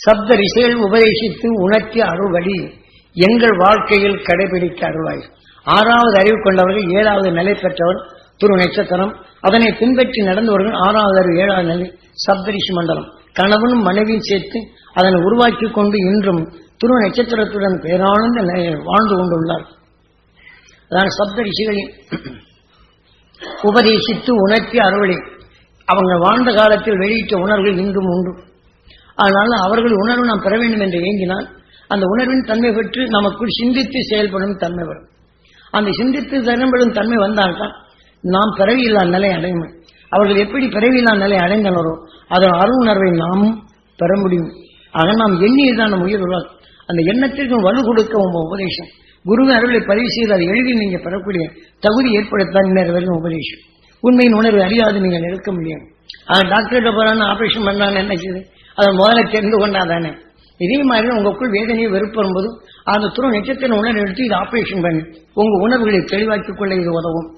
சப்த ரிஷிகள் உபதேசித்து உணர்த்தி அருள்வழி எங்கள் வாழ்க்கையில் கடைபிடிக்க அருள்வாய். 6வது அறிவு கொண்டவர்கள் 7வது நிலை பெற்றவர் துரு நட்சத்திரம். அதனை பின்பற்றி நடந்தவர்கள் 6வது அறிவு 7வது நிலை சப்தரிஷி மண்டலம். கணவனும் மனைவியும் சேர்த்து அதனை உருவாக்கி கொண்டு இன்றும் துரு நட்சத்திரத்துடன் பேரானந்த நிலையில் வாழ்ந்து கொண்டுள்ளார். அதான் சப்த ரிஷிகளின் உபதேசித்து உணர்த்தி அருள்வழி அவங்க வாழ்ந்த காலத்தில் வெளியிட்ட உணர்வுகள் இன்றும் உண்டு. அதனால அவர்கள் உணர்வு நாம் பெற வேண்டும் என்று ஏங்கினால் அந்த உணர்வின் தன்மை பெற்று நமக்குள் சிந்தித்து செயல்படும் தன்மை வரும். அந்த சிந்தித்து செயல்படும் தன்மை வந்தால்தான் நாம் பிறவியில்லா நிலை அடையும். அவர்கள் எப்படி பிறவியில்லா நிலை அடைந்தனரோ அதன் அருள் உணர்வை நாமும் பெற முடியும். ஆக நாம் எண்ணியதான் நம் உயிர் உருவாக்கும். அந்த எண்ணத்திற்கு வலு கொடுக்க உபதேசம் குருவின் அருளை பதிவு செய்து அதை எழுதி நீங்க பெறக்கூடிய தகுதி ஏற்படுத்தான் இன்னொரு வரைக்கும் உபதேசம். உண்மையின் உணர்வு அறியாது நீங்கள் இருக்க முடியும். டாக்டர்கிட்ட போறான்னு ஆபரேஷன் பண்றான்னு என்ன செய்யுது அதை முதல்ல தெரிந்து கொண்டாதானே. இதே மாதிரி உங்களுக்குள் வேதனையை வெறுப்பு வரும்போது அந்த துணை நட்சத்திர உணர்வு எடுத்து இது ஆபரேஷன் பண்ணி உங்க உணர்வுகளை தெளிவாக்கிக் கொள்ள இது உதவும்.